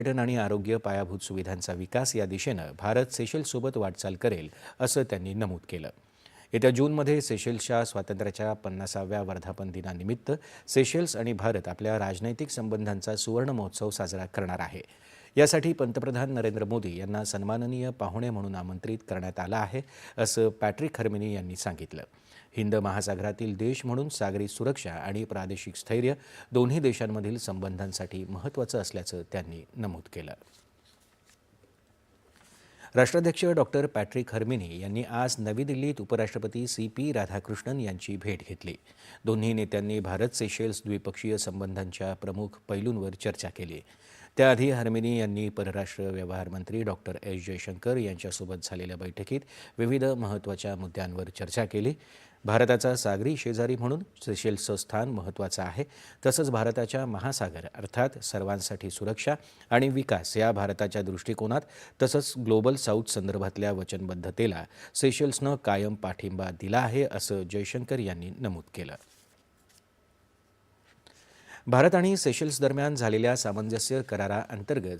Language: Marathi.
पर्यटन आणि आरोग्य पायाभूत सुविधांचा विकास या दिशेनं भारत सेशेल्ससोबत वाटचाल करेल, असं त्यांनी नमूद केलं. येत्या जूनमध्ये सेशेल्सच्या स्वातंत्र्याच्या 50व्या वर्धापन दिनानिमित्त सेशेल्स आणि भारत आपल्या राजनैतिक संबंधांचा सुवर्ण महोत्सव साजरा करणार आहे. यासाठी पंतप्रधान नरेंद्र मोदी यांना सन्माननीय पाहुणे म्हणून आमंत्रित करण्यात आलं आहे, असं पॅट्रिक हर्मिनी यांनी सांगितलं. हिंद महासागरातील देश म्हणून सागरी सुरक्षा आणि प्रादेशिक स्थैर्य दोन्ही देशांमधील संबंधांसाठी महत्त्वाचं असल्याचं त्यांनी नमूद केलं. राष्ट्राध्यक्ष डॉक्टर पॅट्रिक हर्मिनी यांनी आज नवी दिल्लीत उपराष्ट्रपती CP राधाकृष्णन यांची भेट घेतली. दोन्ही नेत्यांनी भारत सेशेल्स द्विपक्षीय संबंधांच्या प्रमुख पैलूंवर चर्चा केली. त्याआधी हर्मिनी यांनी परराष्ट्र व्यवहार मंत्री डॉक्टर S जयशंकर यांच्यासोबत झालेल्या बैठकीत विविध महत्त्वाच्या मुद्द्यांवर चर्चा केली. भारताचा सागरी शेजारी म्हणून सेशेल्सचं स्थान महत्त्वाचं आहे. तसंच भारताच्या महासागर अर्थात सर्वांसाठी सुरक्षा आणि विकास या भारताच्या दृष्टिकोनात तसंच ग्लोबल साऊथ संदर्भातल्या वचनबद्धतेला सेशेल्सनं कायम पाठिंबा दिला आहे, असं जयशंकर यांनी नमूद केलं. भारत आणि सेशेल्स दरम्यान झालेल्या सामंजस्य कराराअंतर्गत